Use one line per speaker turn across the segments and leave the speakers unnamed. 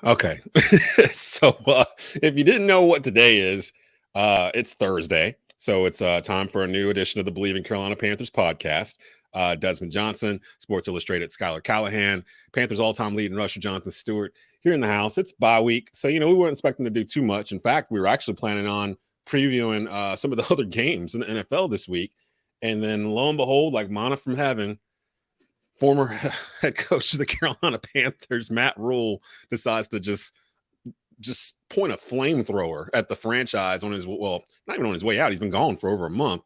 Okay. So if you didn't know what today is, it's Thursday. So it's time for a new edition of the Believe in Carolina Panthers podcast. Desmond Johnson, Sports Illustrated, Schuyler Callihan, Panthers all-time leading rusher Jonathan Stewart here in the house. It's bye week. So, we weren't expecting to do too much. In fact, we were actually planning on previewing some of the other games in the NFL this week. And then lo and behold, like manna from heaven, former head coach of the Carolina Panthers, Matt Rhule, decides to just point a flamethrower at the franchise on his, well, not even on his way out. He's been gone for over a month.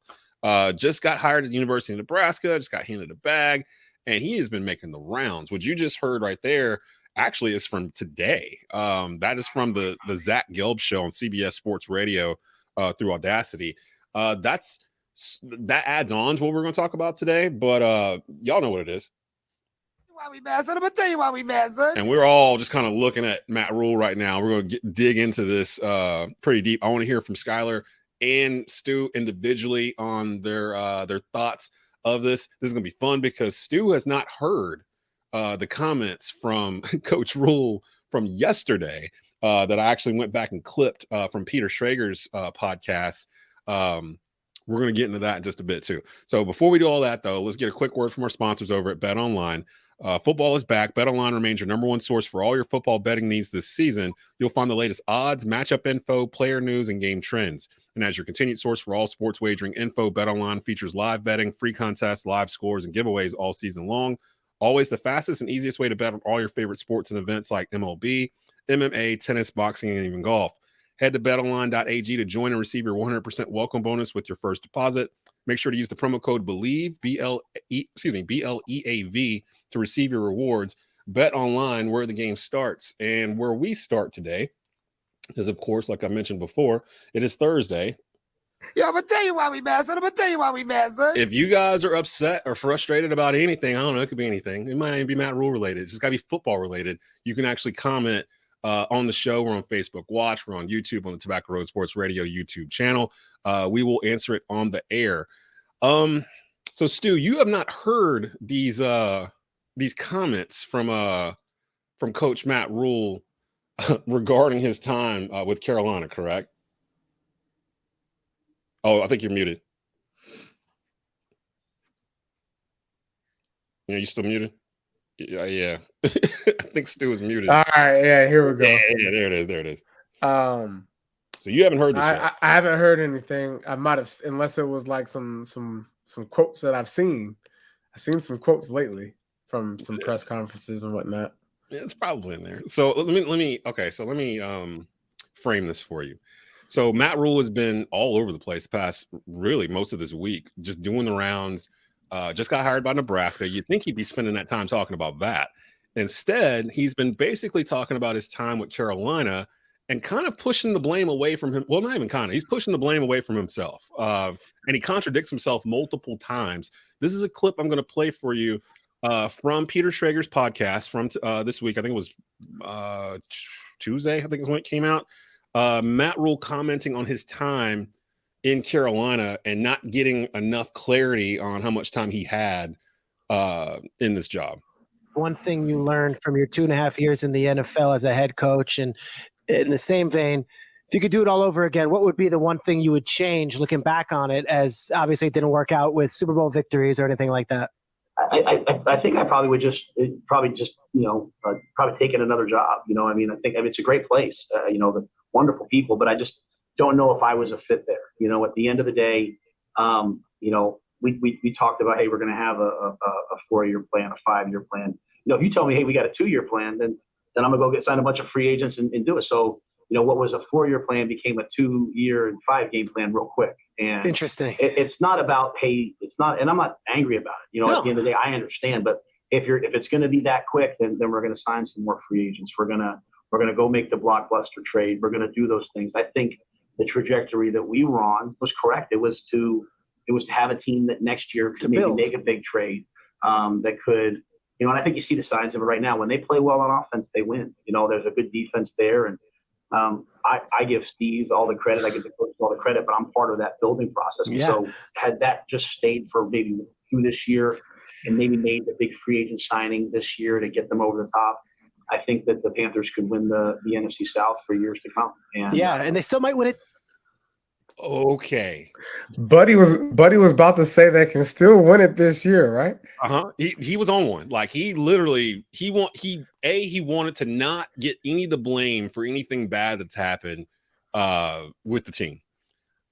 Just got hired at the University of Nebraska, just got handed a bag, and he has been making the rounds. What you just heard right there actually is from today. That is from the Zach Gelb show on CBS Sports Radio through Audacity. That adds on to what we're going to talk about today, but y'all know what it is.
Why we mad, son? I'm gonna tell you why we mad, son.
And we're all just kind of looking at Matt Rhule right now. We're going to dig into this pretty deep. I want to hear from Schuyler and Stu individually on their thoughts of this. This is going to be fun because Stu has not heard the comments from Coach Rhule from yesterday that I actually went back and clipped from Peter Schrager's podcast. We're going to get into that in just a bit too. So before we do all that, though, let's get a quick word from our sponsors over at Bet Online. Football is back. Bet Online remains your number one source for all your football betting needs this season. You'll find the latest odds, matchup info, player news, and game trends. And as your continued source for all sports wagering info, Bet Online features live betting, free contests, live scores, and giveaways all season long. Always the fastest and easiest way to bet on all your favorite sports and events like MLB, MMA, tennis, boxing, and even golf. Head to betonline.ag to join and receive your 100% welcome bonus with your first deposit. Make sure to use the promo code BELIEVE, BLEAV, to receive your rewards. Bet Online, where the game starts. And where we start today is, of course, like I mentioned before, it is Thursday.
Yo, I'm gonna tell you why we mad, son. I'm gonna tell you why we mad, son.
If you guys are upset or frustrated about anything, I don't know, it could be anything. It might not even be Matt Rhule related. It's just got to be football related. You can actually comment on the show. We're on Facebook Watch. We're on YouTube on the Tobacco Road Sports Radio YouTube channel. We will answer it on the air. So Stu, you have not heard these comments from Coach Matt Rhule regarding his time with Carolina, correct? Oh, I think you're muted. Yeah, you still muted? Yeah. I think Stu is muted.
All right, yeah, here we go.
Yeah, there it is. So you haven't heard this yet?
I haven't heard anything. I might have, unless it was like some quotes that I've seen. I've seen some quotes lately from some press conferences and whatnot.
Yeah, it's probably in there. So let me frame this for you. So Matt Rhule has been all over the place past really most of this week, just doing the rounds. Just got hired by Nebraska. You'd think he'd be spending that time talking about that. Instead, he's been basically talking about his time with Carolina and kind of pushing the blame away from him. Well, not even kind of. He's pushing the blame away from himself. And he contradicts himself multiple times. This is a clip I'm going to play for you from Peter Schrager's podcast from this week. I think it was Tuesday, I think is when it came out. Matt Rhule commenting on his time in Carolina and not getting enough clarity on how much time he had in this job.
One thing you learned from your 2.5 years in the NFL as a head coach, and in the same vein, if you could do it all over again, what would be the one thing you would change looking back on it, as obviously it didn't work out with Super Bowl victories or anything like that?
I think I probably would just probably taking another job. I think it's a great place, the wonderful people, but I just don't know if I was a fit there. At the end of the day, we talked about, hey, we're going to have a 4-year plan, a 5-year plan. If you tell me, hey, we got a 2-year plan, then I'm going to go sign a bunch of free agents and do it. So, what was a 4-year plan became a 2-year and 5-game plan real quick. And
interesting.
It's not about, hey, it's not, and I'm not angry about it. No. At the end of the day, I understand. But if it's going to be that quick, then we're going to sign some more free agents. We're going to go make the blockbuster trade. We're going to do those things. I think the trajectory that we were on was correct. It was to have a team that next year could maybe make a big trade that could, and I think you see the signs of it right now. When they play well on offense, they win. There's a good defense there. And I give Steve all the credit. I give the coach all the credit, but I'm part of that building process. Yeah. So had that just stayed for maybe through this year and maybe made the big free agent signing this year to get them over the top, I think that the Panthers could win the NFC South for years to come. And
and they still might win it.
Okay.
Buddy was about to say they can still win it this year, right?
He was on one. Like he literally he wanted to not get any of the blame for anything bad that's happened with the team.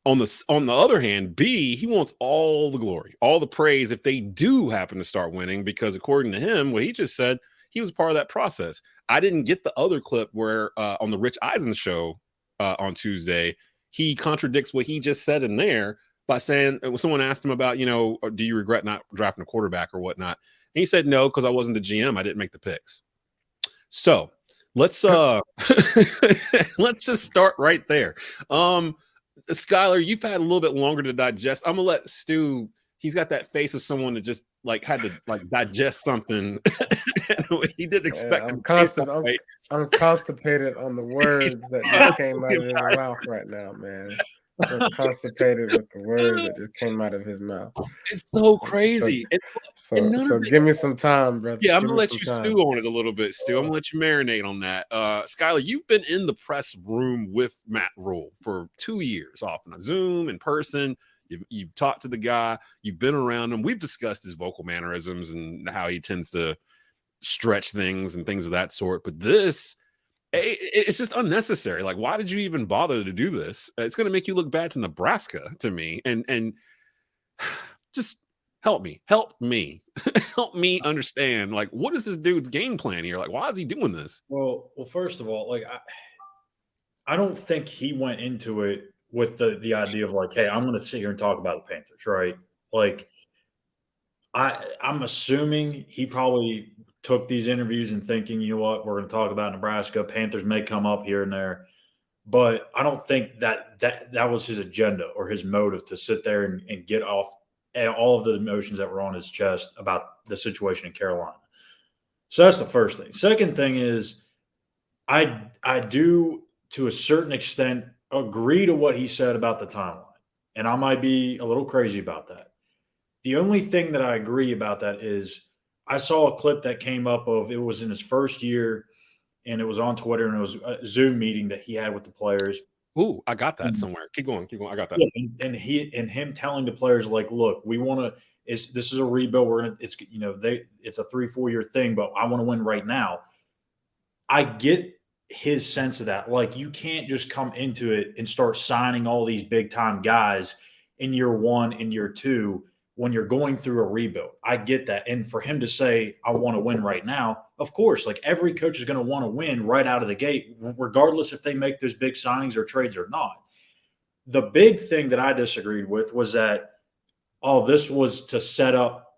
On the other hand, B, he wants all the glory, all the praise if they do happen to start winning, because according to him, what he just said, he was part of that process. I didn't get the other clip where on the Rich Eisen show on Tuesday, he contradicts what he just said in there by saying, when someone asked him about, do you regret not drafting a quarterback or whatnot? And he said, no, because I wasn't the GM. I didn't make the picks. So let's let's just start right there. Schuyler, you've had a little bit longer to digest. I'm gonna let Stu. He's got that face of someone that just had to digest something. He didn't expect.
I'm constipated on the words that just came out of his mouth right now, man. I'm constipated with the words that just came out of his mouth.
It's so crazy.
So give me some time, brother.
Yeah, I'm gonna let you stew on it a little bit, Stu. I'm gonna let you marinate on that. Schuyler, you've been in the press room with Matt Rhule for 2 years, often on Zoom, in person. You've talked to the guy. You've been around him. We've discussed his vocal mannerisms and how he tends to stretch things and things of that sort. But this, it's just unnecessary. Like, why did you even bother to do this? It's going to make you look bad to Nebraska, to me. And just help me help me understand, like, what is this dude's game plan here? Like, why is he doing this?
Well, first of all, like, I don't think he went into it with the idea of like, hey, I'm going to sit here and talk about the Panthers, right? Like, I'm assuming he probably took these interviews and thinking, you know what, we're going to talk about Nebraska. Panthers may come up here and there, but I don't think that was his agenda or his motive to sit there and get off all of the emotions that were on his chest about the situation in Carolina. So that's the first thing. Second thing is, I do, to a certain extent, agree to what he said about the timeline. And I might be a little crazy about that. The only thing that I agree about that is I saw a clip that came up of, it was in his first year, and it was on Twitter, and it was a Zoom meeting that he had with the players.
Ooh, I got that somewhere. Keep going. I got that.
Yeah, and him telling the players, like, look, we want to. This is a rebuild. It's a 3-4 year thing, but I want to win right now. I get his sense of that. Like, you can't just come into it and start signing all these big time guys in year one and year two when you're going through a rebuild. I get that. And for him to say, I want to win right now, of course, like, every coach is going to want to win right out of the gate, regardless if they make those big signings or trades or not. The big thing that I disagreed with was that, this was to set up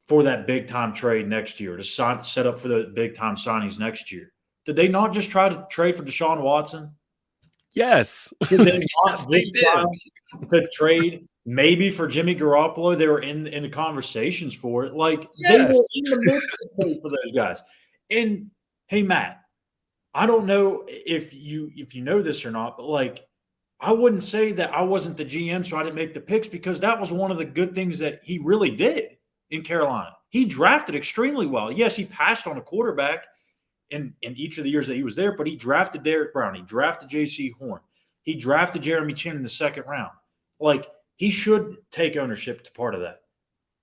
for that big time trade next year, to set up for the big time signings next year. Did they not just try to trade for Deshaun Watson?
Yes.
Did they not to trade maybe for Jimmy Garoppolo? They were in the conversations for it. Like, They were in the mix to trade for those guys. And hey, Matt, I don't know if you know this or not, but like, I wouldn't say that I wasn't the GM, so I didn't make the picks, because that was one of the good things that he really did in Carolina. He drafted extremely well. Yes, he passed on a quarterback in each of the years that he was there, but he drafted Derek Brown. He drafted J.C. Horn. He drafted Jeremy Chin in the second round. Like, he should take ownership to part of that.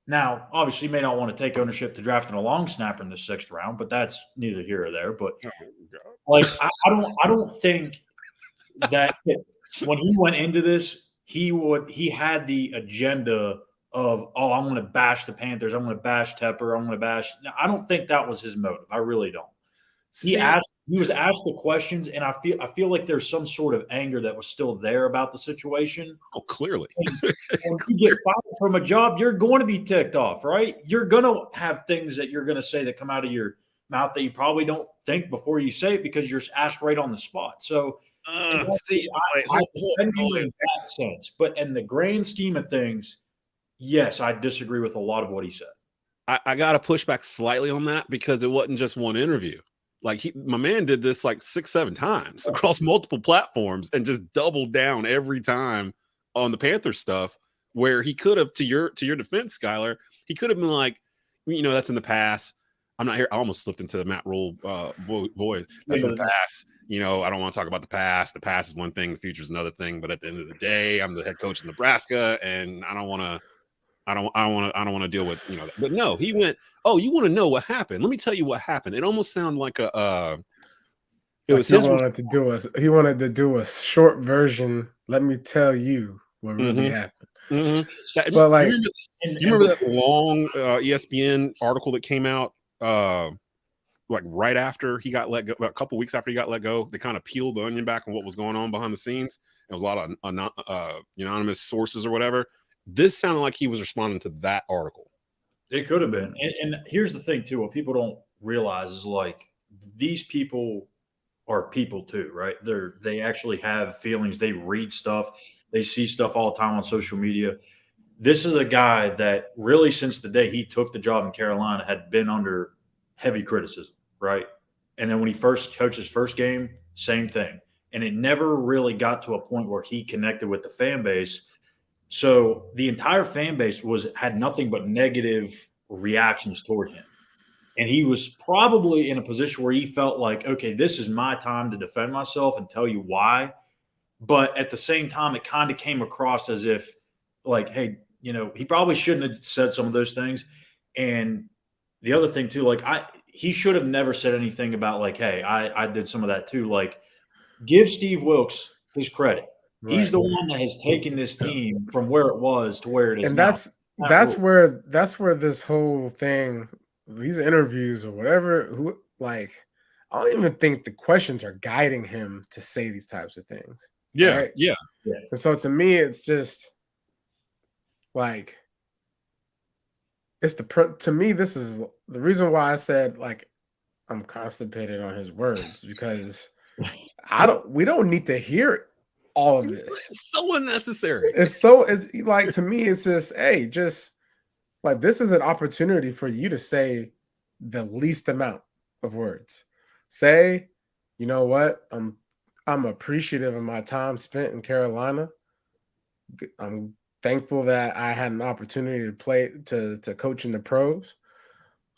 Now, obviously, he may not want to take ownership to drafting a long snapper in the 6th round, but that's neither here or there. But like, I don't think that when he went into this, he had the agenda of, I'm going to bash the Panthers. I'm going to bash Tepper. I'm going to bash. I don't think that was his motive. I really don't. He was asked the questions, and I feel like there's some sort of anger that was still there about the situation.
Oh, clearly.
And when you get fired from a job, you're going to be ticked off, right? You're going to have things that you're going to say that come out of your mouth that you probably don't think before you say it, because you're asked right on the spot. So, I defend you in that sense. But in the grand scheme of things, yes, I disagree with a lot of what he said.
I got to push back slightly on that, because it wasn't just one interview. Like, my man did this like 6-7 times across multiple platforms and just doubled down every time on the Panthers stuff, where he could have, to your defense, Schuyler, he could have been like, that's in the past. I'm not here. I almost slipped into the Matt Rhule voice. That's in the past. I don't want to talk about the past. The past is one thing, the future is another thing. But at the end of the day, I'm the head coach in Nebraska, and I don't want to deal with that. But no, he went, oh, you want to know what happened? Let me tell you what happened. It almost sounded like
he wanted to do a short version. Let me tell you what really happened.
But like, you remember that long ESPN article that came out like right after he got let go, about a couple weeks after he got let go? They kind of peeled the onion back on what was going on behind the scenes. There was a lot of anonymous sources or whatever. This sounded like he was responding to that article.
It could have been. And here's the thing too, what people don't realize is like these people are people too, right? They actually have feelings. They read stuff. They see stuff all the time on social media. This is a guy that really, since the day he took the job in Carolina, had been under heavy criticism, right? And then when he first coached his first game, same thing. And it never really got to a point where he connected with the fan base. So the entire fan base had nothing but negative reactions toward him. And he was probably in a position where he felt like, okay, this is my time to defend myself and tell you why. But at the same time, it kind of came across as if like, hey, he probably shouldn't have said some of those things. And the other thing too, like he should have never said anything about like, hey, I did some of that too. Like, give Steve Wilkes his credit. Right. He's the one that has taken this team from where it was to where it is.
And that's where this whole thing, these interviews or whatever, I don't even think the questions are guiding him to say these types of things.
Yeah,
right?
yeah.
And so to me, it's just like to me, this is the reason why I said like I'm constipated on his words, because we don't need to hear all of this.
It's so unnecessary.
It's like, to me, it's just, hey, just like, this is an opportunity for you to say the least amount of words. Say, you know what? I'm appreciative of my time spent in Carolina. I'm thankful that I had an opportunity to coach in the pros.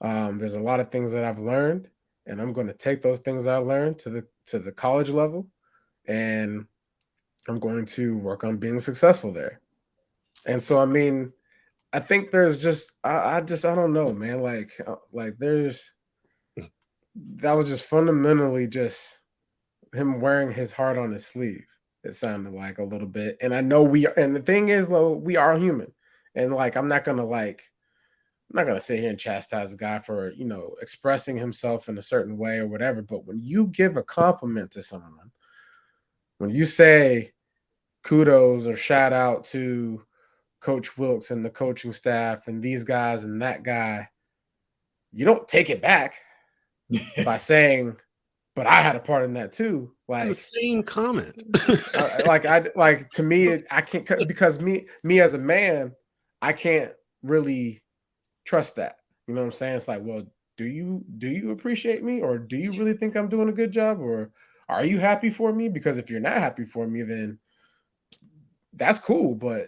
There's a lot of things that I've learned, and I'm going to take those things I learned to the college level, and I'm going to work on being successful there. And so, I mean, I think there's just, I don't know, man. Like that was just fundamentally just him wearing his heart on his sleeve. It sounded like a little bit. And I know and the thing is, we are human. And like, I'm not going to sit here and chastise the guy for, expressing himself in a certain way or whatever. But when you give a compliment to someone, when you say kudos or shout out to Coach Wilkes and the coaching staff and these guys and that guy, you don't take it back by saying, but I had a part in that too. Like,
the same comment.
To me, I can't, because me as a man, I can't really trust that. You know what I'm saying? It's like, well, do you appreciate me, or do you really think I'm doing a good job, or are you happy for me? Because if you're not happy for me, then that's cool, but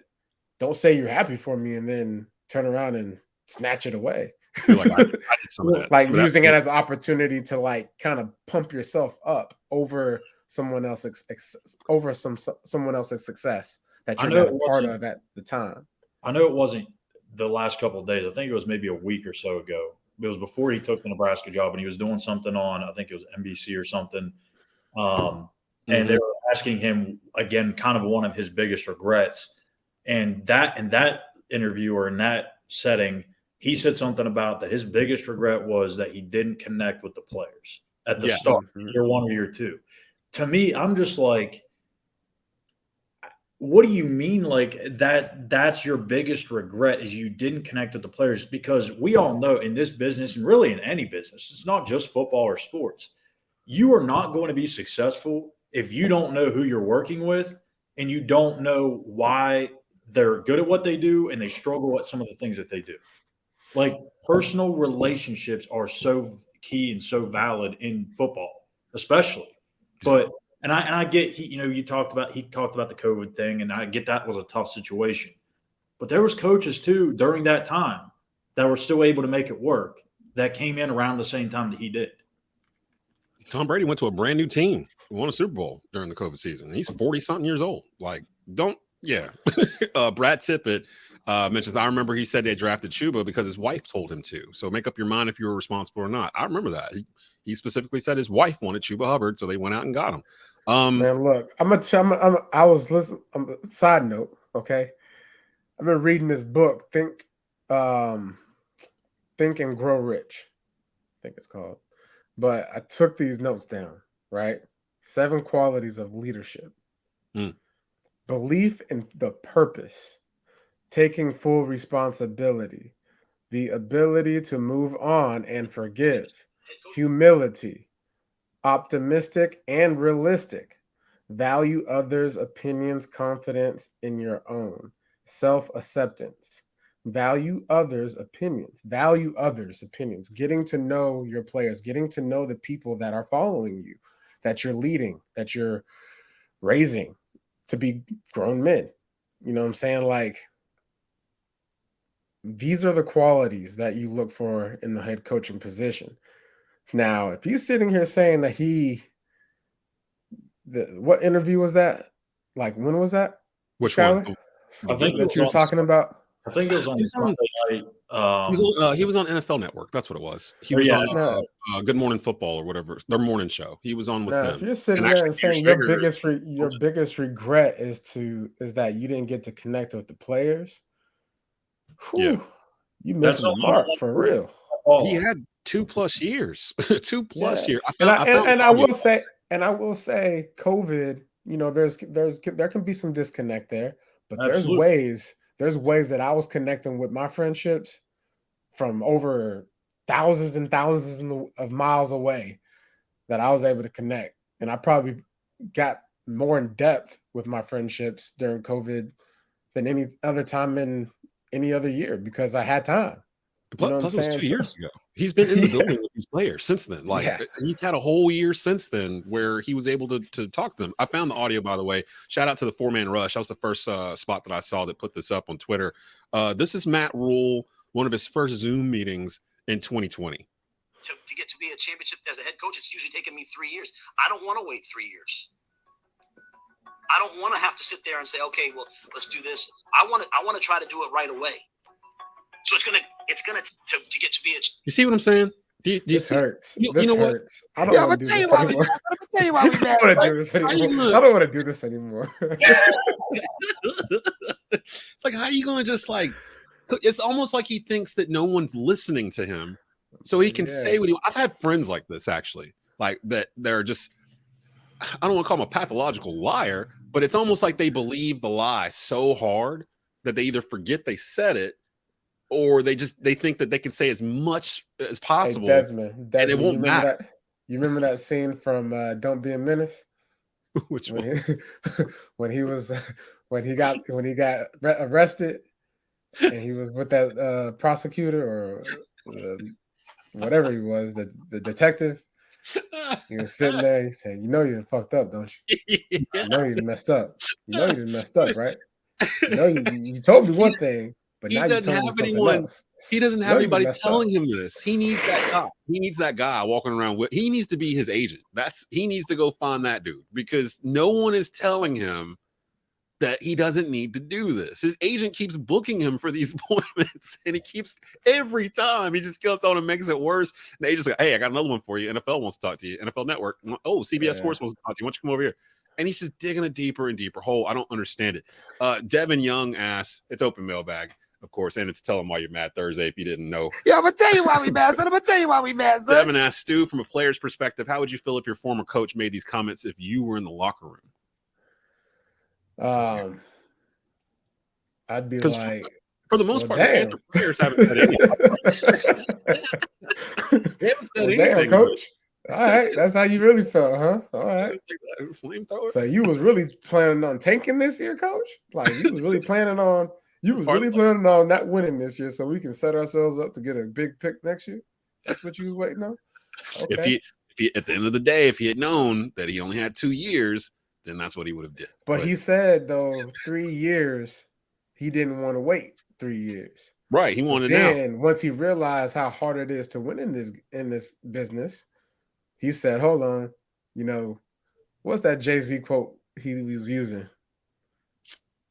don't say you're happy for me and then turn around and snatch it away.
Like, I did some of that.
Like, using it as an opportunity to like kind of pump yourself up over someone else's someone else's success that you're not a part of at the time.
I know it wasn't the last couple of days. I think it was maybe a week or so ago. It was before he took the Nebraska job, and he was doing something on, I think it was NBC or something. And they were asking him again, kind of one of his biggest regrets. And in that interview, or in that setting, he said something about that his biggest regret was that he didn't connect with the players at the start, year one or year two. To me, I'm just like, what do you mean like that's your biggest regret, is you didn't connect with the players? Because we all know in this business, and really in any business, it's not just football or sports, you are not going to be successful if you don't know who you're working with and you don't know why they're good at what they do and they struggle at some of the things that they do. Like, personal relationships are so key and so valid in football, especially. But and I get he talked about the COVID thing, and I get that was a tough situation. But there was coaches too during that time that were still able to make it work, that came in around the same time that he did.
Tom Brady went to a brand new team, won a Super Bowl during the COVID season. He's 40-something years old. Like, Brad Tippett mentions, I remember he said they drafted Chuba because his wife told him to. So make up your mind if you were responsible or not. I remember that. He specifically said his wife wanted Chuba Hubbard, so they went out and got him.
Man, look, I was listening. Side note, okay. I've been reading this book, Think and Grow Rich, I think it's called. But I took these notes down, right? 7 qualities of leadership. Belief in the purpose, taking full responsibility, the ability to move on and forgive, humility, optimistic and realistic, value others' opinions, confidence in your own, self-acceptance, value others' opinions, getting to know your players, getting to know the people that are following you, that you're leading, that you're raising to be grown men. You know what I'm saying? Like, these are the qualities that you look for in the head coaching position. Now, if he's sitting here saying that what interview was that? Like, when was that?
Which
Schuyler?
one?
I think
that you were talking about.
I think it was on Sunday night.
He was on NFL Network. That's what it was. He was on Good Morning Football or whatever, their morning show. He was on with them.
If you're sitting there and saying your biggest regret is that you didn't get to connect with the players, you missing the mark for real.
He had 2+ years, 2+ years.
I will say, COVID. You know, there can be some disconnect there, but
Absolutely.
there's ways that I was connecting with my friendships from over thousands and thousands of miles away that I was able to connect. And I probably got more in depth with my friendships during COVID than any other time in any other year because I had time. You know
Plus, it was 2 years ago. He's been in the building with these players since then. He's had a whole year since then where he was able to talk to them. I found the audio, by the way. Shout out to the 4-man rush. That was the first spot that I saw that put this up on Twitter. This is Matt Rhule, one of his first Zoom meetings in 2020.
To get to be a championship as a head coach, it's usually taken me 3 years. I don't want to wait 3 years. I don't want to have to sit there and say, okay, well, let's do this. I want to try to do it right away. So it's gonna to get to be a.
You see what I'm saying?
This hurts.
You know
hurts. What? I don't want to do this anymore.
I'm gonna tell you why we mad.
I don't want to do this anymore.
It's like, how are you going to just like? It's almost like he thinks that no one's listening to him, so he can say what he. I've had friends like this actually, like that. They're just. I don't want to call him a pathological liar, but it's almost like they believe the lie so hard that they either forget they said it. Or they think that they can say as much as possible.
Hey, Desmond,
and it won't matter.
You remember that scene from Don't Be a Menace?
Which one?
When he got arrested and he was with that prosecutor or whatever he was, the detective. He was sitting there. He said, "You know you done fucked up, don't you? You know you done messed up. You know you done messed up, right? You know you told me one thing." But
he
now
doesn't have anyone. He doesn't have anybody telling him this. He needs that guy. He needs that guy walking around with. He needs to be his agent. He needs to go find that dude because no one is telling him that he doesn't need to do this. His agent keeps booking him for these appointments, and he keeps every time he just goes on and makes it worse. And the agent's like, "Hey, I got another one for you. NFL wants to talk to you. NFL Network. Oh, CBS Sports wants to talk to you. Why don't you come over here?" And he's just digging a deeper and deeper hole. I don't understand it. Devin Young asks, it's Open Mailbag. Of course, and it's Tell Em Why You're Mad Thursday if you didn't know.
Yeah, I'm going to tell you why we mad, son.
Devin asked, Stu, from a player's perspective, how would you feel if your former coach made these comments if you were in the locker room?
I'd be like...
For the most part, the Panther players haven't said anything. They haven't said anything.
Damn, coach. All right, that's how you really felt, huh? All right.
Flamethrower.
So you was really planning on tanking this year, coach? Like you was really planning on... You was really planning on not winning this year so we can set ourselves up to get a big pick next year? That's what you was waiting on? Okay.
If he, at the end of the day, if he had known that he only had 2 years, then that's what he would have did.
But he said, though, 3 years, he didn't want to wait 3 years.
Right. He wanted it now.
Then once he realized how hard it is to win in this business, he said, "Hold on, you know, what's that Jay-Z quote he was using?"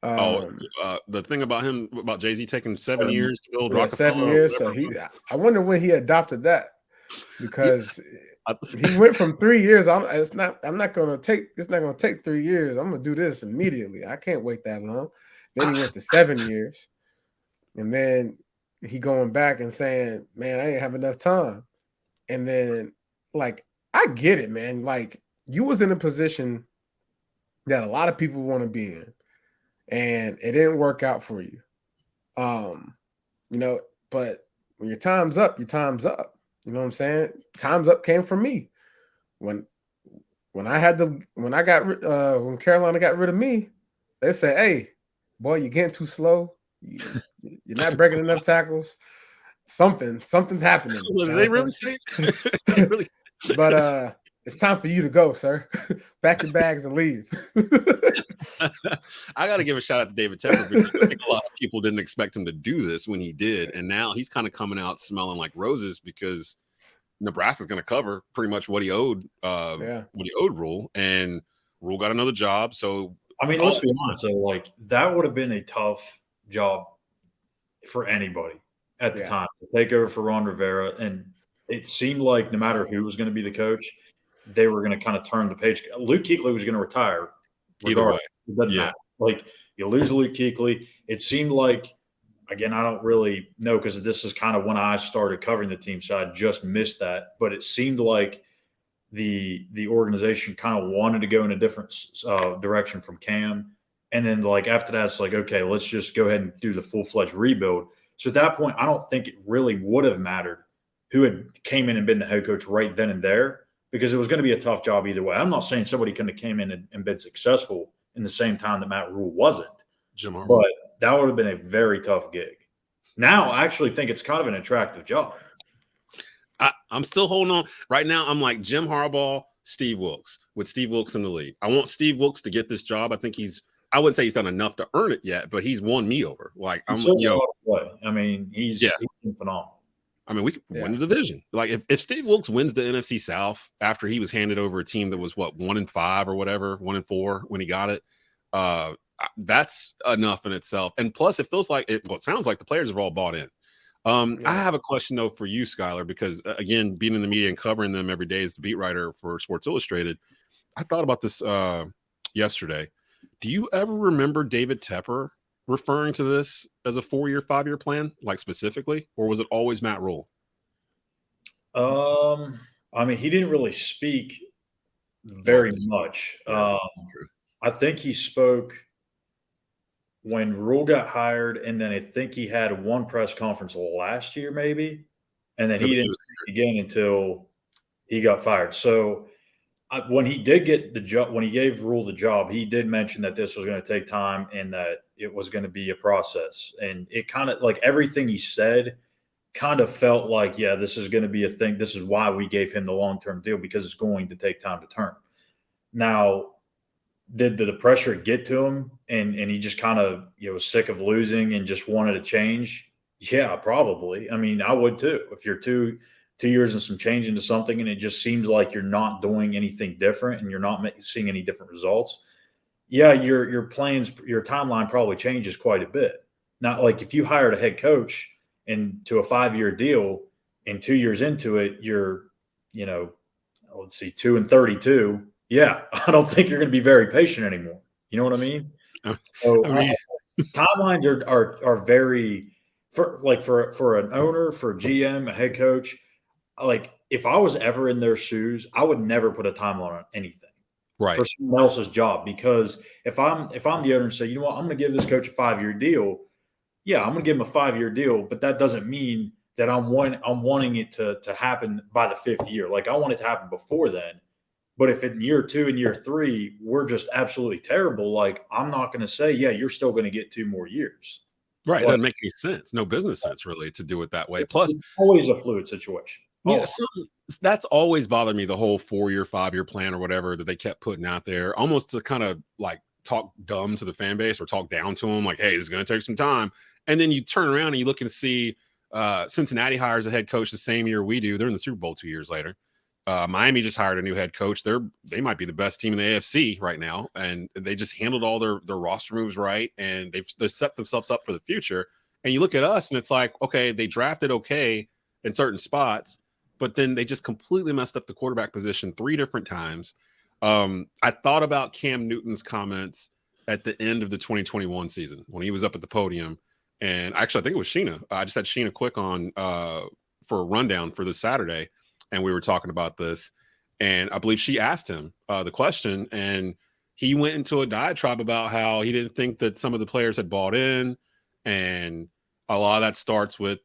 The thing about Jay-Z taking 7 years to build Rockefeller.
7 years. So I wonder when he adopted that, because he went from 3 years. It's not gonna take 3 years. I'm gonna do this immediately. I can't wait that long. Then he went to 7 years, and then he going back and saying, "Man, I didn't have enough time." And then, like, I get it, man. Like, you was in a position that a lot of people want to be in, and it didn't work out for you. You know, but when your time's up, your time's up. You know what I'm saying? Time's up came for me. When Carolina got rid of me, they said, "Hey, boy, you're getting too slow. You're not breaking enough tackles. Something's happening."
Did they really say? Really?
But it's time for you to go, sir. Pack your bags and leave.
I got to give a shout out to David Tepper, because I think a lot of people didn't expect him to do this when he did, and now he's kind of coming out smelling like roses, because Nebraska's going to cover pretty much what he owed. What he owed Rhule, and Rhule got another job. So
I mean, let's be honest. So, like, that would have been a tough job for anybody at the time to take over for Ron Rivera, and it seemed like no matter who was going to be the coach, they were going to kind of turn the page. Luke Kuechly was going to retire.
Either way.
It doesn't matter. Like, you lose Luke Kuechly. It seemed like, again, I don't really know, because this is kind of when I started covering the team, so I just missed that. But it seemed like the organization kind of wanted to go in a different direction from Cam. And then, like, after that, it's like, okay, let's just go ahead and do the full-fledged rebuild. So at that point, I don't think it really would have mattered who had came in and been the head coach right then and there, because it was going to be a tough job either way. I'm not saying somebody couldn't have came in and been successful in the same time that Matt Rhule wasn't. But that would have been a very tough gig. Now, I actually think it's kind of an attractive job.
I'm still holding on. Right now, I'm like Jim Harbaugh, Steve Wilkes, with Steve Wilkes in the lead. I want Steve Wilkes to get this job. I think I wouldn't say he's done enough to earn it yet, but he's won me over. Like, I
mean, he's been phenomenal.
I mean, we could win the division. Like, if Steve Wilkes wins the NFC South after he was handed over a team that was 1-5 or whatever, 1-4 when he got it, that's enough in itself. And plus, it feels like it sounds like the players have all bought in. I have a question though for you, Schuyler, because again, being in the media and covering them every day as the beat writer for Sports Illustrated, I thought about this yesterday. Do you ever remember David Tepper referring to this as a 4-year, 5-year plan, like specifically, or was it always Matt Rhule?
I mean, he didn't really speak very much. I think he spoke when Rhule got hired, and then I think he had one press conference last year, maybe, and then he didn't speak again until he got fired. So when he did get the job, when he gave Rhule the job, he did mention that this was going to take time and that it was going to be a process. And it kind of, like, everything he said kind of felt like, yeah, this is going to be a thing. This is why we gave him the long-term deal, because it's going to take time to turn. Now, did the pressure get to him and he just kind of, was sick of losing and just wanted to change? Yeah, probably. I mean, I would too. If you're 2 years and some change into something and it just seems like you're not doing anything different and you're not seeing any different results, yeah, your plans, your timeline probably changes quite a bit. Not like if you hired a head coach to a 5-year deal and 2 years into it, you're, let's see, 2 and 32. Yeah, I don't think you're going to be very patient anymore. You know what I mean? So, timelines are very, for an owner, for a GM, a head coach. Like, if I was ever in their shoes, I would never put a timeline on anything.
Right.
For someone else's job, because if I'm the owner and say, you know what, I'm going to give this coach a 5-year deal. Yeah, I'm going to give him a 5-year deal, but that doesn't mean that I'm wanting it to happen by the 5th year. Like, I want it to happen before then. But if in year 2 and year 3 we're just absolutely terrible, like, I'm not going to say, yeah, you're still going to get 2 more years.
Right. It doesn't make any sense. No business sense, really, to do it that way. Plus,
it's always a fluid situation.
Yeah, that's always bothered me, the whole 4-year, 5-year plan or whatever that they kept putting out there, almost to kind of like talk dumb to the fan base or talk down to them, like, hey, this is going to take some time. And then you turn around and you look and see Cincinnati hires a head coach the same year we do. They're in the Super Bowl 2 years later. Miami just hired a new head coach. They might be the best team in the AFC right now, and they just handled all their roster moves right, and they've set themselves up for the future. And you look at us, and it's like, okay, they drafted okay in certain spots, but then they just completely messed up the quarterback position 3 different times. I thought about Cam Newton's comments at the end of the 2021 season when he was up at the podium. And actually, I think it was Sheena. I just had Sheena Quick on for a rundown for this Saturday, and we were talking about this. And I believe she asked him the question, and he went into a diatribe about how he didn't think that some of the players had bought in, and a lot of that starts with,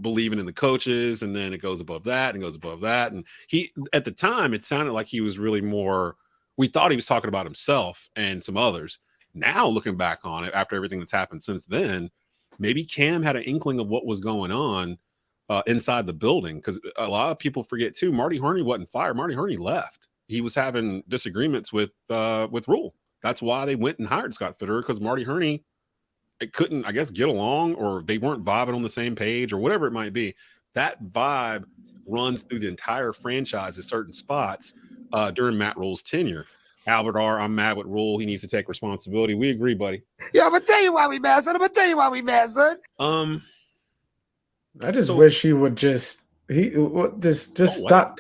believing in the coaches, and then it goes above that and goes above that. And he, at the time, it sounded like he was really more, we thought he was talking about himself and some others. Now, looking back on it, after everything that's happened since then, maybe Cam had an inkling of what was going on inside the building, because a lot of people forget too, Marty Herney wasn't fired. Marty Herney left. He was having disagreements with Rhule. That's why they went and hired Scott Fitterer, because Marty Herney couldn't, I guess, get along, or they weren't vibing on the same page, or whatever it might be. That vibe runs through the entire franchise at certain spots during Matt Rhule's tenure. Albert R., I'm mad with Rhule. He needs to take responsibility. We agree, buddy.
Yo, I'm gonna tell you why we mad, son.
I just wish he would just stop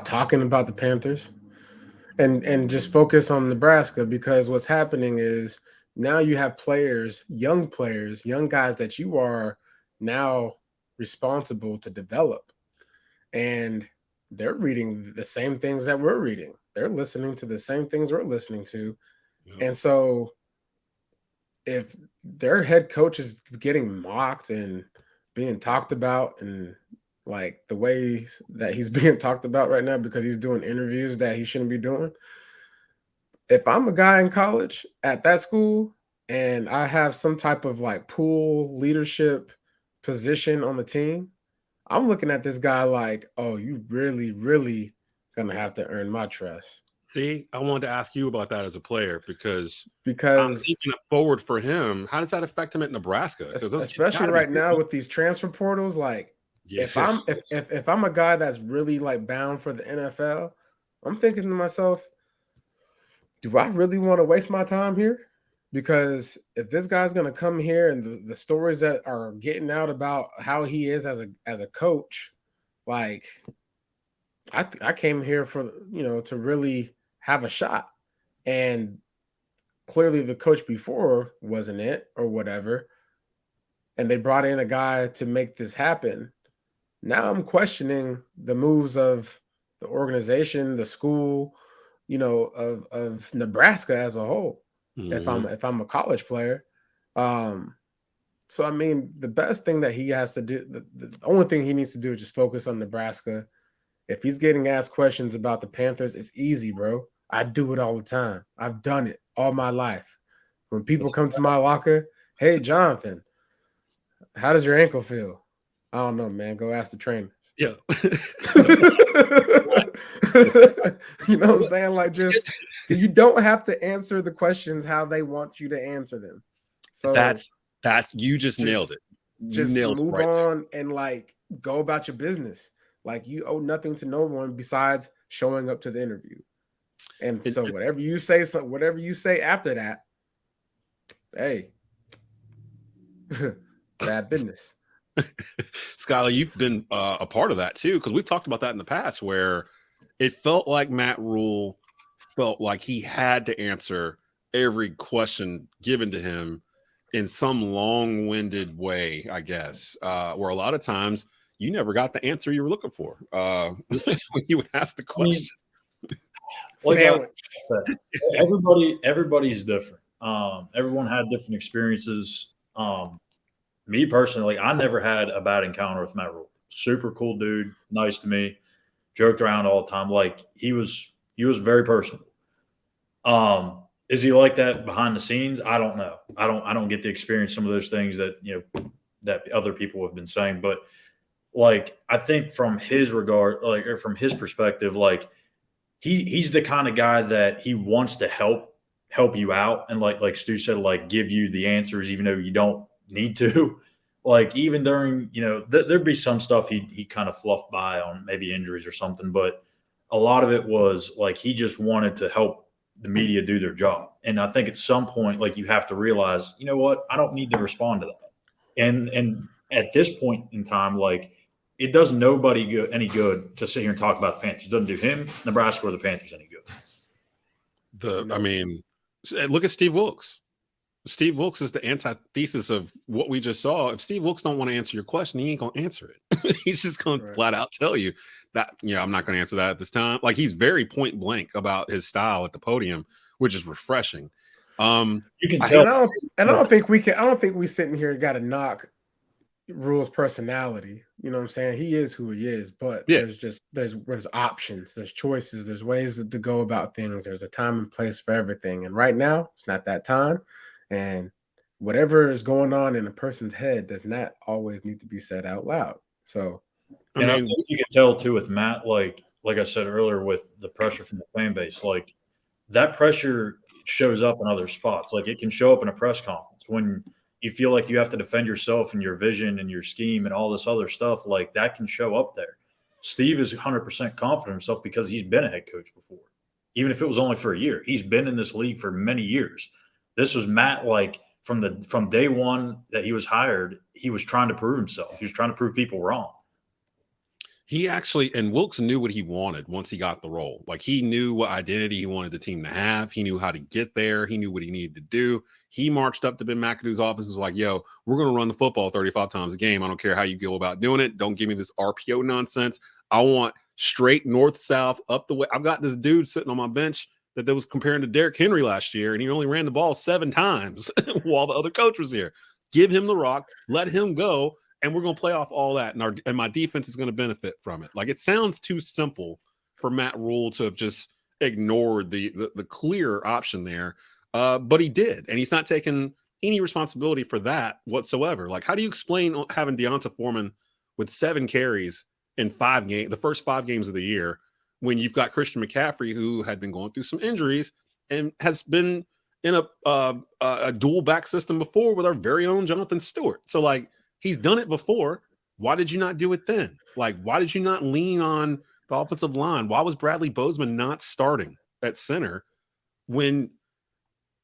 talking about the Panthers and just focus on Nebraska, because what's happening is now you have young guys that you are now responsible to develop, and they're reading the same things that we're reading. They're listening to the same things we're listening to. Yeah. And so if their head coach is getting mocked and being talked about, and like the way that he's being talked about right now because he's doing interviews that he shouldn't be doing, if I'm a guy in college at that school and I have some type of like pool leadership position on the team, I'm looking at this guy like, oh, you really, really gonna have to earn my trust.
See, I wanted to ask you about that as a player, because I'm thinking forward for him. How does that affect him at Nebraska?
Especially right now with these transfer portals. Like, yeah. if I'm a guy that's really like bound for the NFL, I'm thinking to myself, do I really want to waste my time here? Because if this guy's gonna come here and the stories that are getting out about how he is as a coach, like, I came here for, to really have a shot. And clearly the coach before wasn't it or whatever. And they brought in a guy to make this happen. Now I'm questioning the moves of the organization, the school, of Nebraska as a whole. Mm-hmm. If I'm a college player. So, I mean, the best thing that he has to do, the only thing he needs to do is just focus on Nebraska. If he's getting asked questions about the Panthers, it's easy, bro. I do it all the time. I've done it all my life. When people come to my locker, hey, Jonathan, how does your ankle feel? I don't know, man. Go ask the trainers.
Yeah.
You know what I'm saying? Like, just you don't have to answer the questions how they want you to answer them. So
that's you just nailed it.
Just move on and like go about your business. Like, you owe nothing to no one besides showing up to the interview. And so whatever you say after that, hey, bad business.
Schuyler, you've been a part of that too, because we've talked about that in the past, where it felt like Matt Rhule felt like he had to answer every question given to him in some long-winded way, I guess, where a lot of times you never got the answer you were looking for when you would ask the question.
Everybody's different. Everyone had different experiences. Me personally, I never had a bad encounter with Matt Rhule. Super cool dude, nice to me, joked around all the time. Like, he was very personable. Is he like that behind the scenes? I don't know. I don't get to experience some of those things that that other people have been saying. But like, I think from his regard, like, or from his perspective, like, he's the kind of guy that he wants to help help you out and like Stu said, like give you the answers even though you don't need to. Like even during, there'd be some stuff he kind of fluffed by on maybe injuries or something, but a lot of it was like he just wanted to help the media do their job. And I think at some point, like you have to realize, you know what, I don't need to respond to that. And at this point in time, like it does nobody any good to sit here and talk about the Panthers. It doesn't do him, Nebraska, or the Panthers any good.
I mean, look at Steve Wilkes. Steve Wilkes is the antithesis of what we just saw. If Steve Wilkes don't want to answer your question, he ain't going to answer it. He's just going to flat out tell you that, I'm not going to answer that at this time. Like he's very point blank about his style at the podium, which is refreshing. You
can tell. I don't think we sitting here got to knock Rhule's personality. You know what I'm saying? He is who he is, but there's options, there's choices, there's ways to go about things. There's a time and place for everything. And right now it's not that time. And whatever is going on in a person's head does not always need to be said out loud. So,
I think you can tell too with Matt, like I said earlier, with the pressure from the fan base, like that pressure shows up in other spots. Like it can show up in a press conference when you feel like you have to defend yourself and your vision and your scheme and all this other stuff. Like that can show up there. Steve is 100% confident in himself because he's been a head coach before, even if it was only for a year. He's been in this league for many years. This was Matt, like from day one that he was hired, he was trying to prove himself. He was trying to prove people wrong.
He actually, and Wilkes knew what he wanted once he got the role. Like he knew what identity he wanted the team to have. He knew how to get there. He knew what he needed to do. He marched up to Ben McAdoo's office and was like, yo, we're going to run the football 35 times a game. I don't care how you go about doing it. Don't give me this RPO nonsense. I want straight north-south up the way. I've got this dude sitting on my bench that was comparing to Derrick Henry last year, and he only ran the ball 7 times while the other coach was here. Give him the rock, let him go, and we're going to play off all that, and my defense is going to benefit from it. Like, it sounds too simple for Matt Rhule to have just ignored the clear option there, but he did, and he's not taking any responsibility for that whatsoever. Like, how do you explain having D'Onta Foreman with 7 carries in 5 games, the first 5 games of the year, when you've got Christian McCaffrey, who had been going through some injuries and has been in a dual back system before with our very own Jonathan Stewart? So, like, he's done it before. Why did you not do it then? Like, why did you not lean on the offensive line? Why was Bradley Bozeman not starting at center when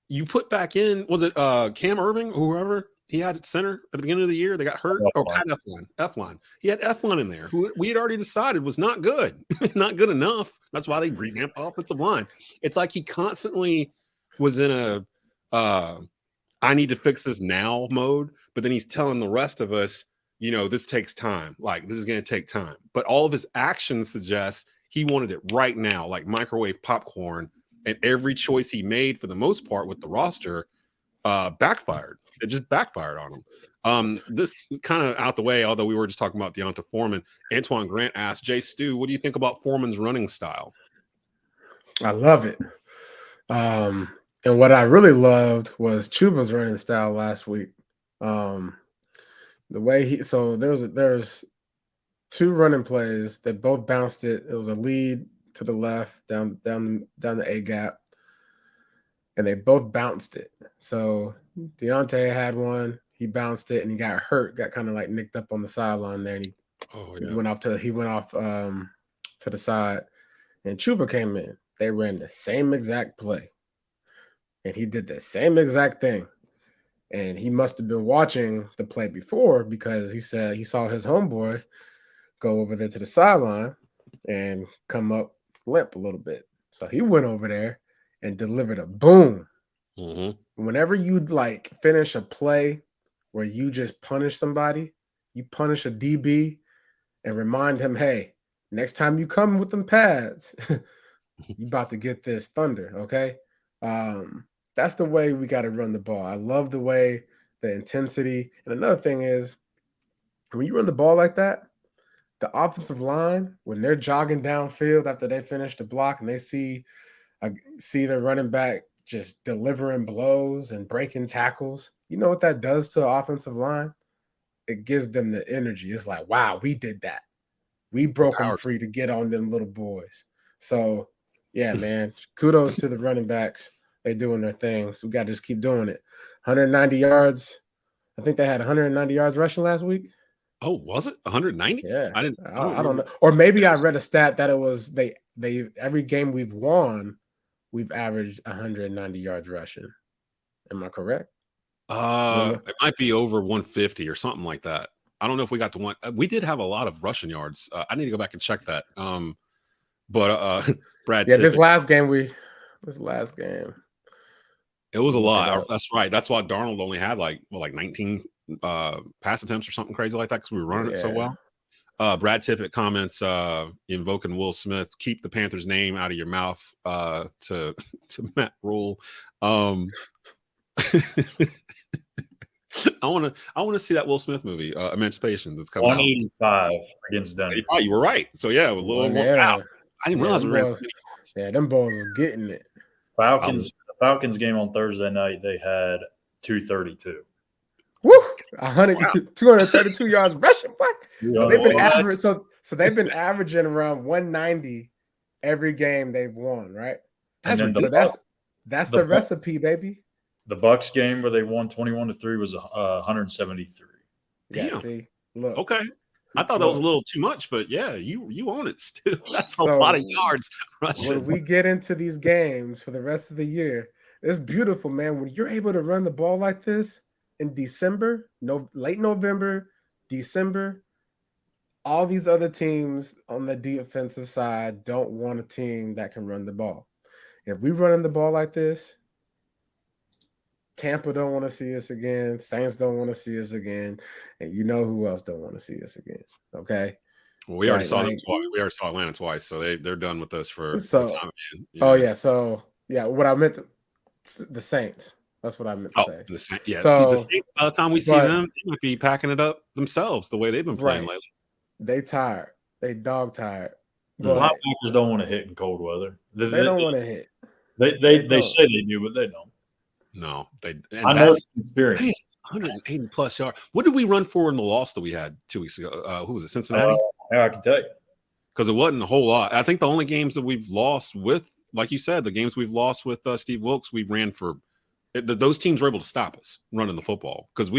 you put back in, was it Cam Irving, whoever he had at center at the beginning of the year? They got hurt. Eflin. He had Eflin in there, who we had already decided was not good, not good enough. That's why they revamped the offensive line. It's like he constantly was in a I need to fix this now mode, but then he's telling the rest of us, this takes time. Like, this is going to take time. But all of his actions suggest he wanted it right now, like microwave popcorn. And every choice he made, for the most part, with the roster, backfired. It just backfired on him. This kind of out the way, although we were just talking about D'Onta Foreman. Antoine Grant asked, Jay Stu, what do you think about Foreman's running style?
I love it. And what I really loved was Chuba's running style last week. The way there's 2 running plays that both bounced it. It was a lead to the left, down the A gap, and they both bounced it. So Deontay had one, he bounced it, and he got hurt, got kind of like nicked up on the sideline there, and he went off to the side, and Chuba came in. They ran the same exact play, and he did the same exact thing. And he must have been watching the play before, because he said he saw his homeboy go over there to the sideline and come up limp a little bit. So he went over there and delivered a boom. Mm-hmm. Whenever you like finish a play where you just punish somebody, you punish a DB and remind him, hey, next time you come with them pads, you about to get this thunder, okay? That's the way we got to run the ball. I love the way, the intensity. And another thing is, when you run the ball like that, the offensive line, when they're jogging downfield after they finish the block and they see the running back just delivering blows and breaking tackles, you know what that does to an offensive line? It gives them the energy. It's like, wow, we did that. We broke them free to get on them little boys. So, yeah, man, kudos to the running backs. They're doing their thing. So we got to just keep doing it. 190 yards. I think they had 190 yards rushing last week.
Oh, was it 190?
Yeah.
I
don't know. Or maybe I read a stat that it was they every game we've won, we've averaged 190 yards rushing. Am I correct?
It might be over 150 or something like that. I don't know if we got to one. We did have a lot of rushing yards. I need to go back and check that. But Brad.
Yeah, this last game,
it was a lot. That's right. That's why Darnold only had like 19 pass attempts or something crazy like that because we were running it so well. Brad Tippett comments invoking Will Smith, keep the Panthers name out of your mouth to Matt Rhule. I want to see that Will Smith movie, Emancipation, that's coming
185 against Denver.
Oh, you were right. So yeah, with Lil
yeah.
I didn't realize we ran.
Them boys is getting it.
The Falcons game on Thursday night, they had 232.
Woo! 232 yards rushing. What? So they've been average. So they've been averaging around 190 every game they've won, right? That's the recipe, baby.
The Bucks game where they won 21-3 was 173.
Yeah,
Damn.
see, look.
Okay. I thought that was a little too much, but yeah, you own it still. That's a lot of yards.
When we get into these games for the rest of the year, it's beautiful, man. When you're able to run the ball like this in December, late November, December, all these other teams on the defensive side don't want a team that can run the ball. If we running the ball like this, Tampa don't want to see us again. Saints don't want to see us again. And you know who else don't want to see us again. Okay.
Well, we already saw them twice. We already saw Atlanta twice, so they're done with us for the time being.
Oh yeah. So yeah, what I meant the Saints. That's what I meant to say.
The Saints. Yeah.
So,
the Saints, by the time we see them, they might be packing it up themselves the way they've been playing lately.
They tired. They dog tired.
Linebackers don't want to hit in cold weather.
They don't want to hit.
They say they do, but they don't.
No,
I know it's experience.
180 plus yards. What did we run for in the loss that we had 2 weeks ago? Who was it? Cincinnati?
Yeah, I can tell you.
Because it wasn't a whole lot. I think the only games that we've lost with, like you said, the games we've lost with Steve Wilkes, we ran for. Those teams were able to stop us running the football because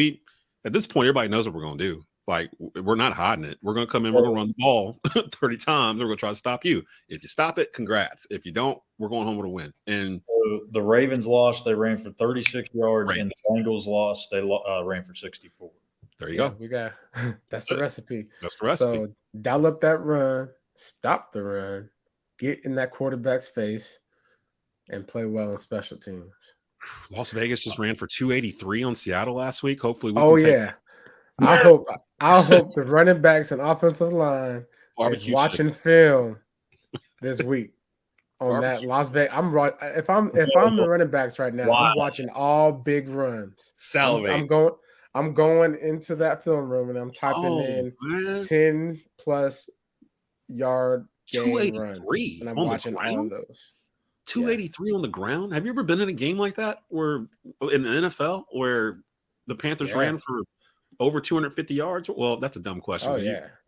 at this point, everybody knows what we're going to do. Like, we're not hiding it. We're going to come in, we're going to run the ball 30 times. We're going to try to stop you. If you stop it, congrats. If you don't, we're going home with a win. And
the Ravens lost. They ran for 36 yards. And the Bengals lost. They ran for 64.
There you go.
We got that's the recipe.
That's the recipe.
So dial up that run, stop the run, get in that quarterback's face, and play well in special teams.
Las Vegas just ran for 283 on Seattle last week. Hopefully,
I hope the running backs and offensive line is watching film this week on that Las Vegas. If I'm the running backs right now, I'm watching all big runs.
Salivate.
I'm going into that film room and I'm typing in 10 plus yard game runs, and I'm watching all of those.
283 on the ground. Have you ever been in a game like that where in the NFL where the Panthers ran for over 250 yards? Well, that's a dumb question.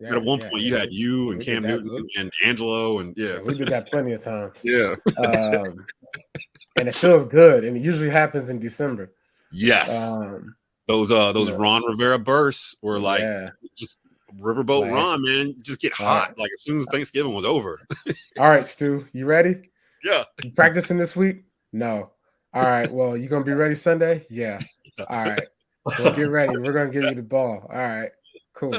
At one point, you had you and Cam Newton and Angelo, and we
did that plenty of times.
Yeah,
and it feels good, and it usually happens in December.
Yes, those Ron Rivera bursts were like just riverboat Ron, man. Just get hot like as soon as Thanksgiving was over.
All right, Stu, you ready?
Yeah.
You practicing this week? No. All right. Well, you gonna be ready Sunday? Yeah. All right. Well, get ready. We're gonna give you the ball. All right. Cool.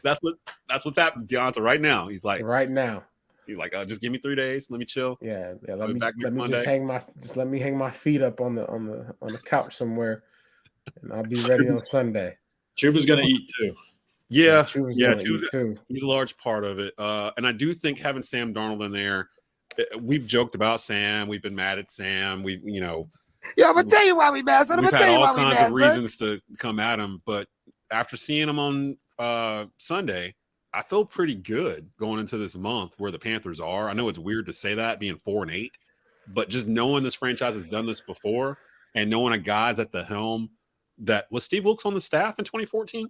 That's what's happening, Deonta, right now. He's like, just give me 3 days. Let me chill.
Yeah. Let me just hang my feet up on the couch somewhere, and I'll be ready on Sunday.
Chuba's gonna eat too.
Yeah,
He's
a large part of it. And I do think having Sam Darnold in there, we've joked about Sam. We've been mad at Sam. I'm
gonna tell you why we mad.
We've had all kinds of reasons to come at him. But after seeing him on Sunday, I feel pretty good going into this month where the Panthers are. I know it's weird to say that, being 4-8, but just knowing this franchise has done this before and knowing a guy's at the helm was Steve Wilkes on the staff in 2014?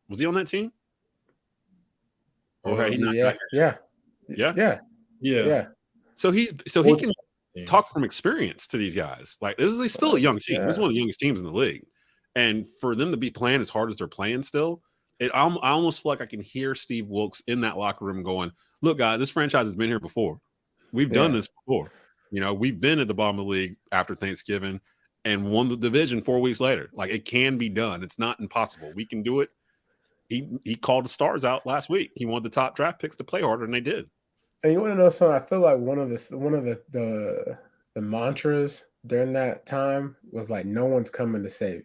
Was he on that team? Or
Yeah.
So he can talk from experience to these guys. Like this is still a young team. This is one of the youngest teams in the league, and for them to be playing as hard as they're playing still, I almost feel like I can hear Steve Wilkes in that locker room going, "Look, guys, this franchise has been here before. We've done this before. You know, we've been at the bottom of the league after Thanksgiving and won the division 4 weeks later. Like it can be done. It's not impossible. We can do it." He called the stars out last week. He wanted the top draft picks to play harder, and they did.
And you want to know something? I feel like one of the mantras during that time was like, "No one's coming to save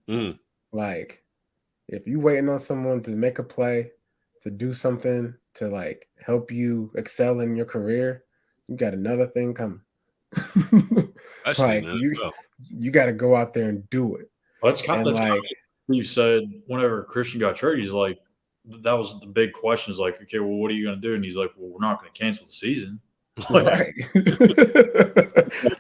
you." Like, if you waiting on someone to make a play, to do something to like help you excel in your career, you got another thing coming. Like you got to go out there and do it.
Well, that's kind of you said whenever Christian got traded, he's like, that was the big question. Is like, okay, well, what are you going to do? And he's like, well, we're not going to cancel the season.
Right.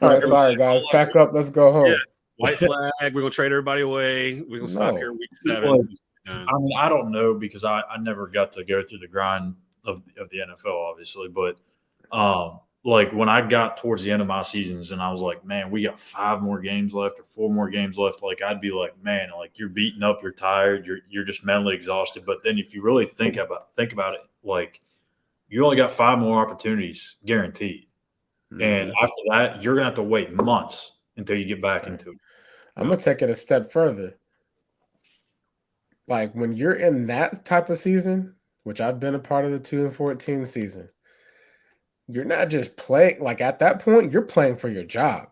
All right, sorry guys, pack up. Let's go home.
Yeah. White flag. We're going to trade everybody away. We're going to stop here week 7.
I mean, I don't know because I never got to go through the grind of the NFL, obviously, but like when I got towards the end of my seasons and I was like, man, we got 5 more games left or 4 more games left. Like I'd be like, man, like you're beaten up, you're tired, you're just mentally exhausted. But then if you really think about it, like you only got 5 more opportunities guaranteed. And after that, you're gonna have to wait months until you get back into it.
I'm gonna take it a step further. Like when you're in that type of season, which I've been a part of the 2-14 season, you're not just playing. Like at that point, you're playing for your job.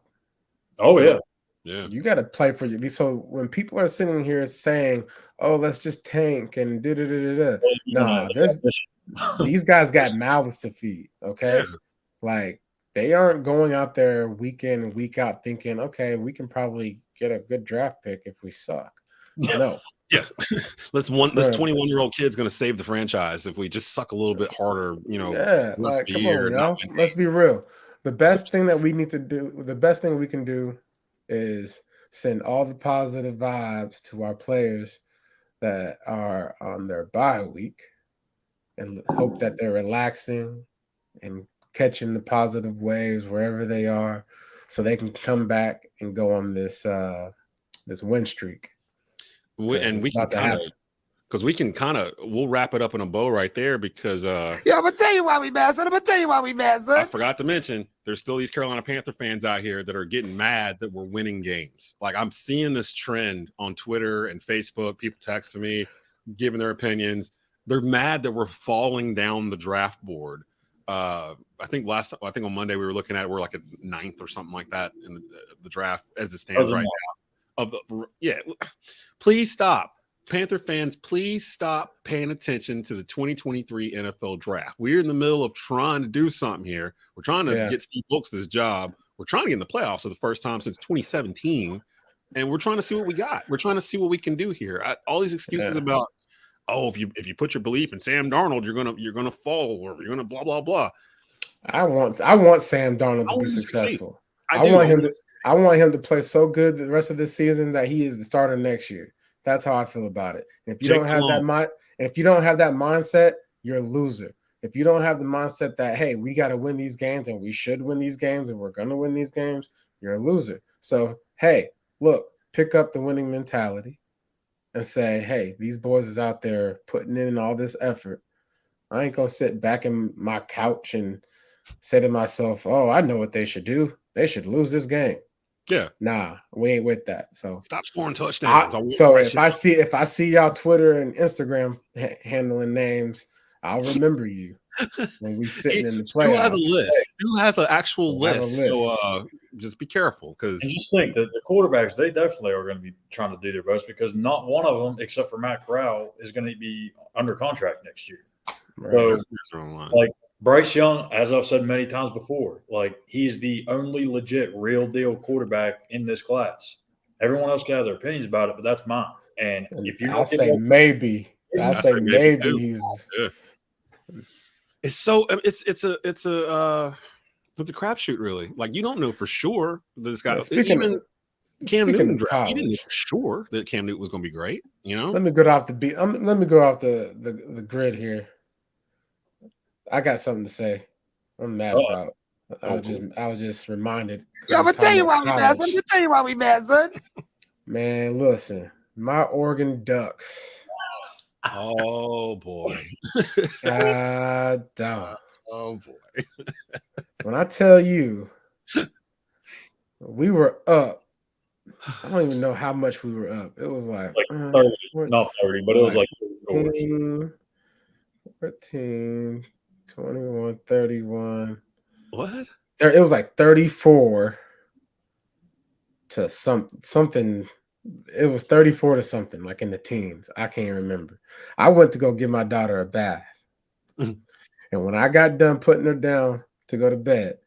Oh yeah,
You got to play for you. So when people are sitting here saying, "Oh, let's just tank and nah, these guys got mouths to feed. Okay, like they aren't going out there week in and week out thinking, "Okay, we can probably get a good draft pick if we suck." No.
Yeah, this 21-year-old kid's going to save the franchise if we just suck a little bit harder, you know.
Yeah, like come on, y'all. Let's be real. The best thing that we need to do, the best thing we can do, is send all the positive vibes to our players that are on their bye week, and hope that they're relaxing and catching the positive waves wherever they are, so they can come back and go on this win streak.
And we can we'll wrap it up in a bow right there because
I'm gonna tell you why we mad, son.
I forgot to mention there's still these Carolina Panther fans out here that are getting mad that we're winning games. Like I'm seeing this trend on Twitter and Facebook, people texting me, giving their opinions. They're mad that we're falling down the draft board. I think on Monday we were looking at we're like a 9th or something like that in the draft as it stands right now. Please stop. Panther fans, please stop paying attention to the 2023 NFL draft. We're in the middle of trying to do something here. We're trying to get Steve Wilkes this job. We're trying to get in the playoffs for the first time since 2017, and we're trying to see what we got. We're trying to see what we can do here. All these excuses about, if you put your belief in Sam Darnold, you're gonna fall, or you're gonna blah blah blah. I want
Sam Darnold to be successful. I want him to play so good the rest of this season that he is the starter next year. That's how I feel about it. And if you don't have that mindset, you're a loser. If you don't have the mindset that, hey, we got to win these games and we should win these games and we're going to win these games, you're a loser. So, hey, look, pick up the winning mentality and say, hey, these boys is out there putting in all this effort. I ain't going to sit back in my couch and say to myself, oh, I know what they should do. They should lose this game.
Yeah.
Nah, we ain't with that. So
stop scoring touchdowns.
So if I see y'all Twitter and Instagram handling names, I'll remember you when we sitting in the playoffs.
Who has a list? Who has an actual list? So just be careful because
just think that the quarterbacks, they definitely are going to be trying to do their best because not one of them, except for Matt Corral, is going to be under contract next year. Right. So, like Bryce Young, as I've said many times before, like he's the only legit, real deal quarterback in this class. Everyone else can have their opinions about it, but that's mine. And if you,
I'll say maybe. He's.
It's so it's a crapshoot, really. Like you don't know for sure that this guy. Even Cam Newton, he didn't know for sure that Cam Newton was going to be great. You know.
Let me go off the grid here. I got something to say. I'm mad about I was just reminded.
Yo, I'm gonna tell you why we mad, son. I'm gonna tell you why we mad, son.
Man, listen, my Oregon Ducks.
Oh boy.
God damn.
Oh boy.
When I tell you we were up, I don't even know how much we were up. It was like
30, not 30, but it was like
14, 21, 31.
What?
It was like 34 to something. It was 34 to something, like in the teens. I can't remember. I went to go give my daughter a bath. And when I got done putting her down to go to bed,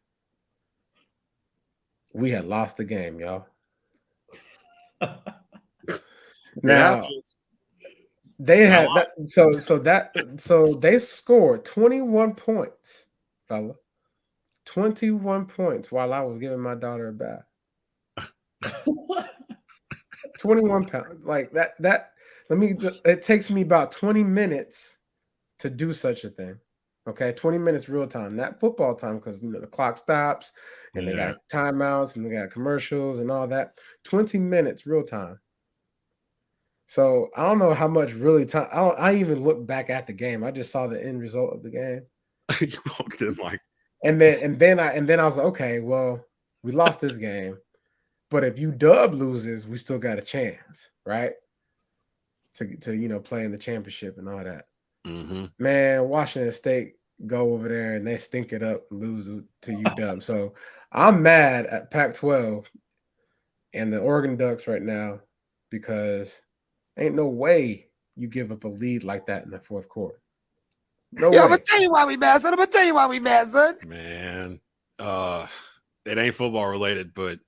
we had lost the game, y'all. Now they had that, so they scored 21 points, fella. 21 points while I was giving my daughter a bath. 21 pounds. Like that it takes me about 20 minutes to do such a thing. Okay, 20 minutes real time, not football time, because the clock stops and they got timeouts and they got commercials and all that. 20 minutes real time. So I don't know how much really time. I even looked back at the game. I just saw the end result of the game.
You walked in like,
and then I was like, okay, well, we lost this game, but if UW loses, we still got a chance, right? To play in the championship and all that.
Mm-hmm.
Man, Washington State go over there and they stink it up and lose to UW. So I'm mad at Pac-12 and the Oregon Ducks right now because ain't no way you give up a lead like that in the fourth quarter. No way.
I'm gonna tell you why we mad, son. I'm gonna tell you why we mad, son.
Man, it ain't football related, but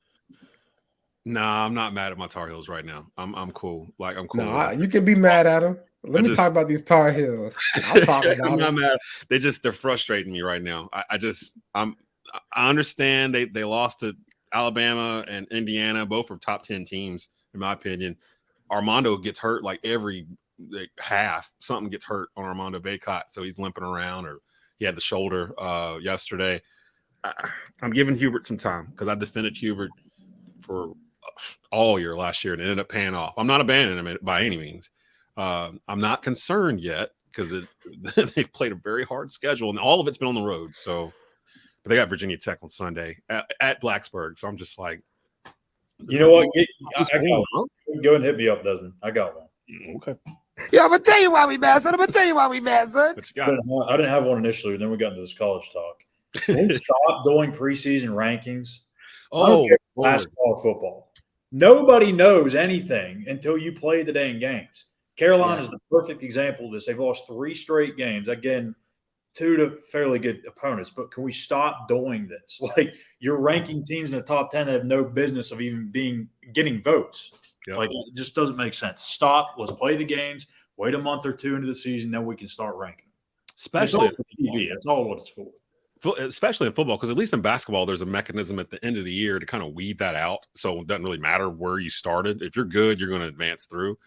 nah, I'm not mad at my Tar Heels right now. I'm cool. Like I'm cool.
No, you can be mad at them. Let me talk about these Tar Heels. I'll talk about
I'm
them.
not mad. They're frustrating me right now. I understand they lost to Alabama and Indiana, both are top 10 teams in my opinion. Armando gets hurt like every half. Something gets hurt on Armando Bacot, so he's limping around, or he had the shoulder yesterday. I'm giving Hubert some time because I defended Hubert for all year last year and it ended up paying off. I'm not abandoning him by any means. I'm not concerned yet because they've played a very hard schedule and all of it's been on the road. So, but they got Virginia Tech on Sunday at Blacksburg. So I'm just like,
you know what? Go and hit me up, Desmond. I got one.
Okay.
Yeah, I'm gonna tell you why we mad, son. I'm gonna tell you why we mad, son.
I didn't have one initially, then we got into this college talk. Can we stop doing preseason rankings? Basketball or football. Nobody knows anything until you play the dang games. Carolina is the perfect example of this. They've lost 3 straight games. Again, 2 to fairly good opponents. But can we stop doing this? Like, you're ranking teams in the top 10 that have no business of even getting votes. Yep. Like, it just doesn't make sense. Stop. Let's play the games. Wait a month or 2 into the season, then we can start ranking.
Especially
on TV. That's all what it's for.
Especially in football, because at least in basketball, there's a mechanism at the end of the year to kind of weed that out. So it doesn't really matter where you started. If you're good, you're going to advance through.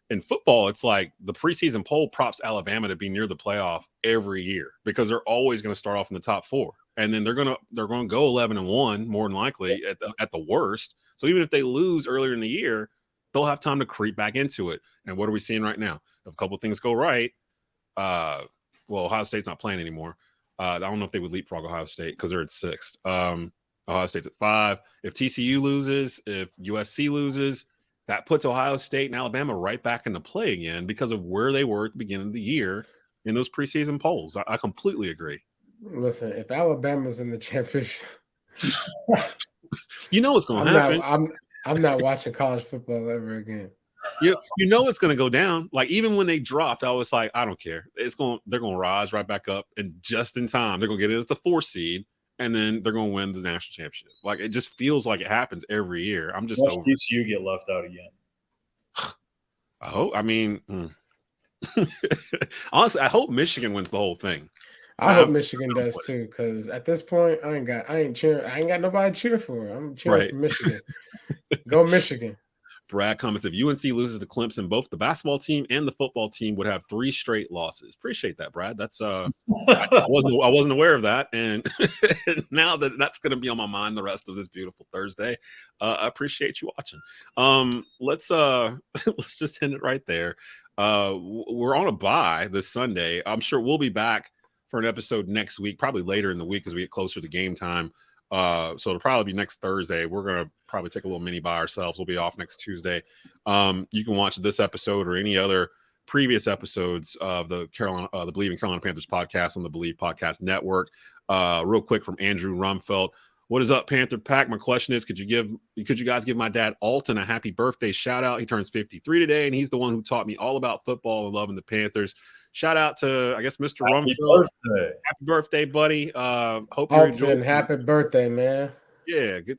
In football, it's like the preseason poll props Alabama to be near the playoff every year because they're always going to start off in the top 4, and then they're going to go 11-1 more than likely at the worst. So even if they lose earlier in the year, they'll have time to creep back into it. And what are we seeing right now? If a couple of things go right, well, Ohio State's not playing anymore. I don't know if they would leapfrog Ohio State because they're at 6th. Ohio State's at 5. If TCU loses, if USC loses, that puts Ohio State and Alabama right back into play again because of where they were at the beginning of the year in those preseason polls. I completely agree.
Listen, if Alabama's in the championship,
you know what's going to happen.
I'm not watching college football ever again.
You know it's going to go down. Like even when they dropped, I was like, I don't care. They're going to rise right back up, and just in time, they're going to get it as the 4th seed, and then they're going to win the national championship. Like it just feels like it happens every year. I'm just over.
TCU get left out again.
I hope. I mean, honestly, I hope Michigan wins the whole thing.
I hope Michigan does too, because at this point, I ain't got nobody to cheer for. I'm cheering for Michigan. Go Michigan.
Brad comments, if UNC loses to Clemson, both the basketball team and the football team would have 3 straight losses. Appreciate that, Brad. That's I wasn't aware of that, and now that's going to be on my mind the rest of this beautiful Thursday. I appreciate you watching. Let's let's just end it right there. We're on a bye this Sunday. I'm sure we'll be back for an episode next week, probably later in the week as we get closer to game time. So it'll probably be next Thursday. We're going to probably take a little mini by ourselves. We'll be off next Tuesday. You can watch this episode or any other previous episodes of the Believe in Carolina Panthers podcast on the Believe Podcast Network. Real quick from Andrew Rumfeld. What is up, Panther Pack? My question is, could you guys give my dad Alton a happy birthday shout out? He turns 53 today, and he's the one who taught me all about football and loving the Panthers. Shout out to, I guess, Mr. Rumfeld. Happy birthday, buddy. Hope you're enjoying.
Happy birthday, man.
Yeah, good,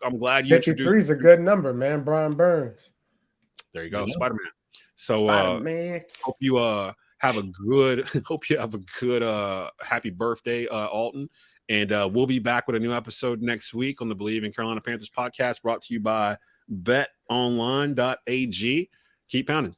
I'm glad you
53 is a good number, man. Brian Burns.
There you go, Spider-Man. So
Spider-Man.
Hope you have a good happy birthday, Alton. And we'll be back with a new episode next week on the Believe in Carolina Panthers podcast, brought to you by betonline.ag. Keep pounding.